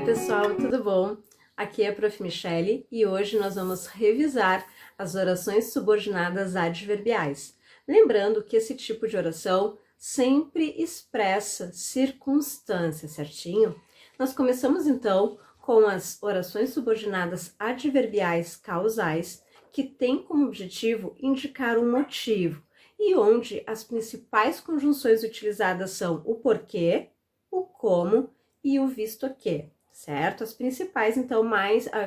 pessoal, tudo bom? Aqui é a Prof. Michele e hoje nós vamos revisar as orações subordinadas adverbiais. Lembrando que esse tipo de oração sempre expressa circunstância, certinho? Nós começamos então com as orações subordinadas adverbiais causais, que têm como objetivo indicar um motivo e onde as principais conjunções utilizadas são o porquê, o como e o visto que, certo? As principais, então,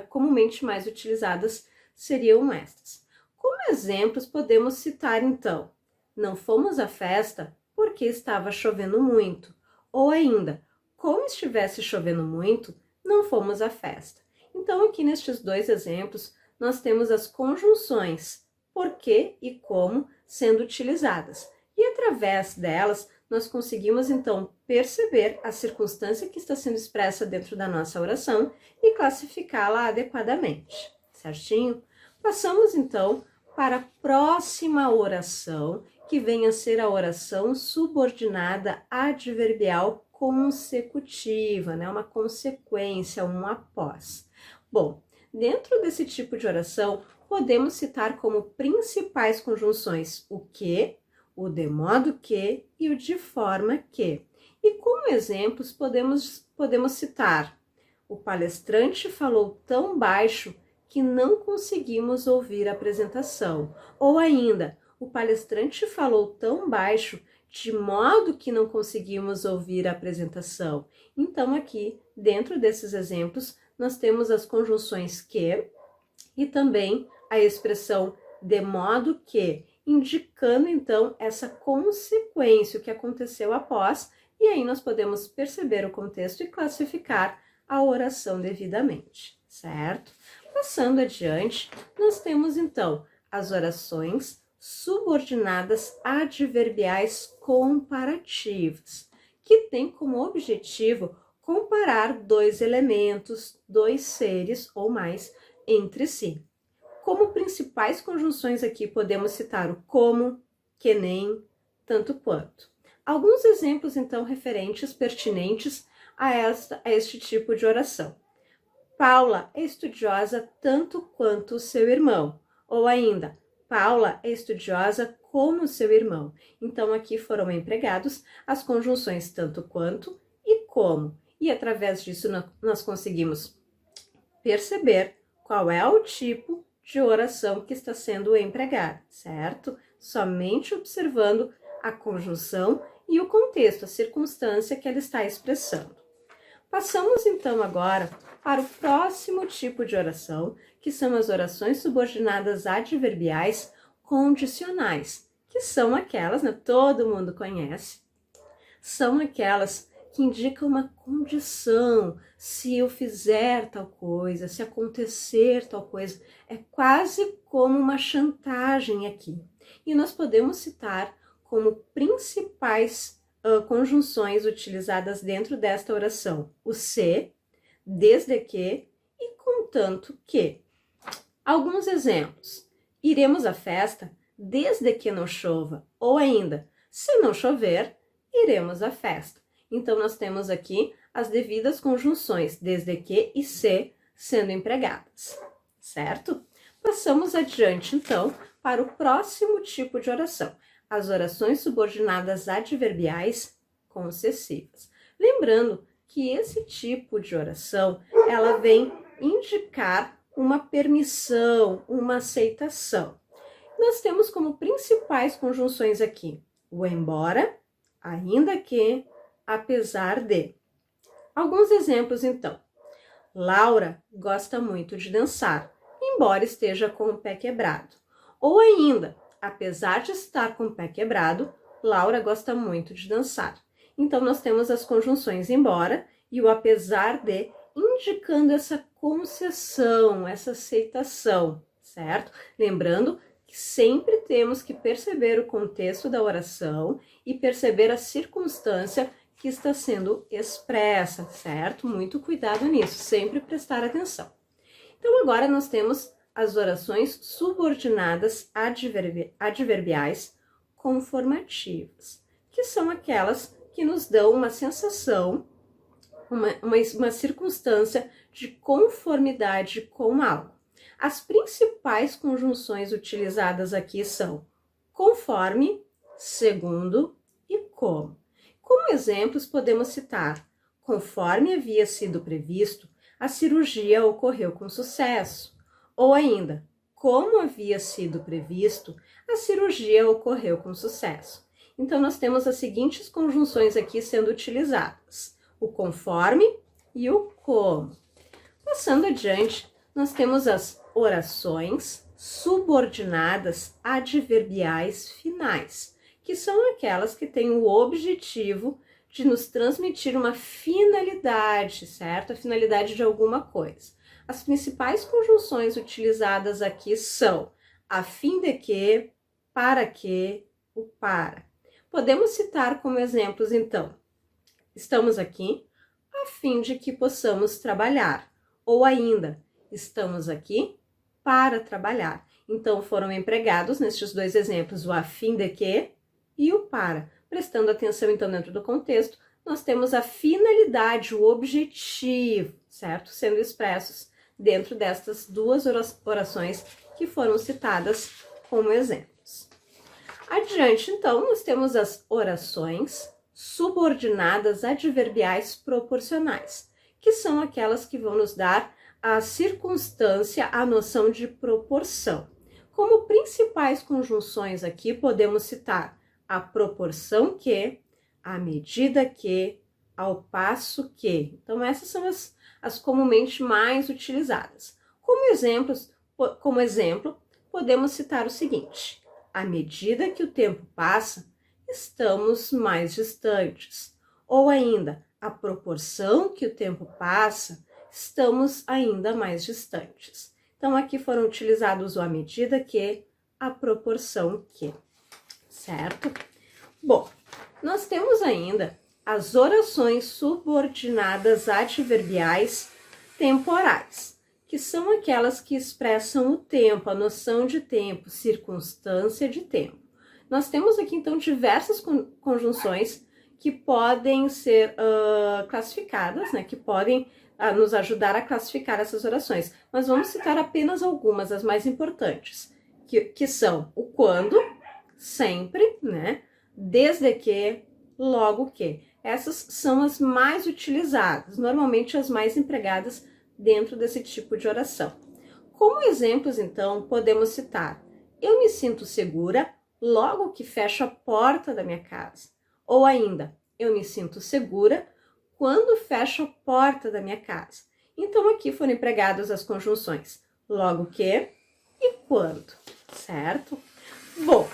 comumente mais utilizadas seriam estas. Como exemplos, podemos citar, então, não fomos à festa porque estava chovendo muito. Ou ainda, como estivesse chovendo muito, não fomos à festa. Então, aqui nestes dois exemplos, nós temos as conjunções porquê e como sendo utilizadas. E através delas, nós conseguimos, então, perceber a circunstância que está sendo expressa dentro da nossa oração e classificá-la adequadamente, certinho? Passamos, então, para a próxima oração, que vem a ser a oração subordinada adverbial consecutiva, né? Uma consequência, um após. Bom, dentro desse tipo de oração, podemos citar como principais conjunções o que, o de modo que e o de forma que. E como exemplos podemos citar: o palestrante falou tão baixo que não conseguimos ouvir a apresentação. Ou ainda, o palestrante falou tão baixo de modo que não conseguimos ouvir a apresentação. Então, aqui, dentro desses exemplos, nós temos as conjunções que e também a expressão de modo que, indicando então essa consequência, o que aconteceu após, e aí nós podemos perceber o contexto e classificar a oração devidamente, certo? Passando adiante, nós temos então as orações subordinadas adverbiais comparativas, que têm como objetivo comparar dois elementos, dois seres ou mais entre si. Como principais conjunções aqui podemos citar o como, que nem, tanto quanto. Alguns exemplos então referentes, pertinentes a este tipo de oração. Paula é estudiosa tanto quanto o seu irmão. Ou ainda, Paula é estudiosa como o seu irmão. Então aqui foram empregados as conjunções tanto quanto e como. E através disso nós conseguimos perceber qual é o tipo de oração que está sendo empregada, certo? Somente observando a conjunção e o contexto, a circunstância que ela está expressando. Passamos então agora para o próximo tipo de oração, que são as orações subordinadas adverbiais condicionais, que são aquelas, né, todo mundo conhece, são aquelas que indicam uma condição, se eu fizer tal coisa, se acontecer tal coisa, é quase como uma chantagem aqui. E nós podemos citar como principais conjunções utilizadas dentro desta oração o se, desde que e contanto que. Alguns exemplos: iremos à festa desde que não chova, ou ainda, se não chover, iremos à festa. Então, nós temos aqui as devidas conjunções desde que e se sendo empregadas, certo? Passamos adiante, então, para o próximo tipo de oração, as orações subordinadas adverbiais concessivas. Lembrando que esse tipo de oração, ela vem indicar uma permissão, uma aceitação. Nós temos como principais conjunções aqui o embora, ainda que, apesar de. Alguns exemplos, então. Laura gosta muito de dançar, embora esteja com o pé quebrado. Ou ainda, apesar de estar com o pé quebrado, Laura gosta muito de dançar. Então, nós temos as conjunções embora e o apesar de, indicando essa concessão, essa aceitação, certo? Lembrando que sempre temos que perceber o contexto da oração e perceber a circunstância que está sendo expressa, certo? Muito cuidado nisso, sempre prestar atenção. Então, agora nós temos as orações subordinadas adverbiais conformativas, que são aquelas que nos dão uma sensação, uma circunstância de conformidade com algo. As principais conjunções utilizadas aqui são conforme, segundo e como. Como exemplos, podemos citar: conforme havia sido previsto, a cirurgia ocorreu com sucesso. Ou ainda, como havia sido previsto, a cirurgia ocorreu com sucesso. Então, nós temos as seguintes conjunções aqui sendo utilizadas: o conforme e o como. Passando adiante, nós temos as orações subordinadas adverbiais finais, que são aquelas que têm o objetivo de nos transmitir uma finalidade, certo? A finalidade de alguma coisa. As principais conjunções utilizadas aqui são a fim de que, para que, o para. Podemos citar como exemplos, então: estamos aqui a fim de que possamos trabalhar. Ou ainda, estamos aqui para trabalhar. Então, foram empregados nestes dois exemplos o a fim de que e o para. Prestando atenção, então, dentro do contexto, nós temos a finalidade, o objetivo, certo? Sendo expressos dentro destas duas orações que foram citadas como exemplos. Adiante, então, nós temos as orações subordinadas adverbiais proporcionais, que são aquelas que vão nos dar a circunstância, a noção de proporção. Como principais conjunções aqui, podemos citar a proporção que, a medida que, ao passo que. Então, essas são as comumente mais utilizadas. Como exemplo, podemos citar o seguinte: à medida que o tempo passa, estamos mais distantes. Ou ainda, à proporção que o tempo passa, estamos ainda mais distantes. Então, aqui foram utilizados o à medida que, a proporção que, certo? Bom, nós temos ainda as orações subordinadas adverbiais temporais, que são aquelas que expressam o tempo, a noção de tempo, circunstância de tempo. Nós temos aqui, então, diversas conjunções que podem ser classificadas, né, que podem nos ajudar a classificar essas orações. Mas vamos citar apenas algumas, as mais importantes, que são o quando, sempre, né, desde que, logo que. Essas são as mais utilizadas, normalmente as mais empregadas dentro desse tipo de oração. Como exemplos, então, podemos citar: eu me sinto segura logo que fecho a porta da minha casa. Ou ainda, eu me sinto segura quando fecho a porta da minha casa. Então, aqui foram empregadas as conjunções logo que e quando, certo? Bom,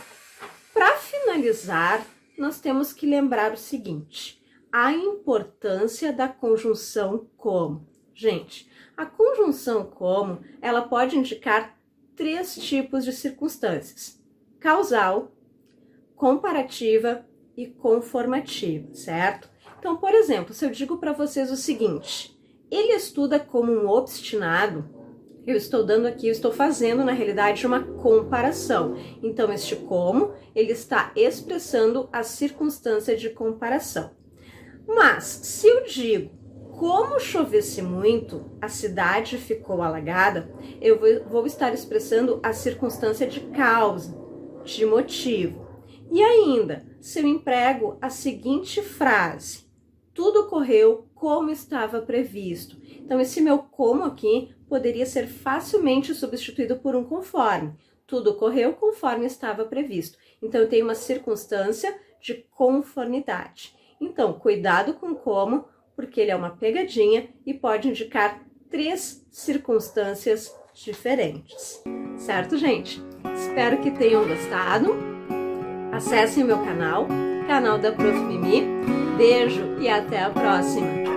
para finalizar, nós temos que lembrar o seguinte: a importância da conjunção como. Gente, a conjunção como, ela pode indicar 3 tipos de circunstâncias: causal, comparativa e conformativa, certo? Então, por exemplo, se eu digo para vocês o seguinte: ele estuda como um obstinado, eu estou fazendo, na realidade, uma comparação. Então, este como, ele está expressando a circunstância de comparação. Mas, se eu digo: como chovesse muito, a cidade ficou alagada, eu vou estar expressando a circunstância de causa, de motivo. E ainda, se eu emprego a seguinte frase: tudo ocorreu como estava previsto. Então, esse meu como aqui poderia ser facilmente substituído por um conforme. Tudo ocorreu conforme estava previsto. Então, eu tenho uma circunstância de conformidade. Então, cuidado com como, porque ele é uma pegadinha e pode indicar 3 circunstâncias diferentes. Certo, gente? Espero que tenham gostado. Acessem o meu canal da Prof. Mimi. Beijo e até a próxima!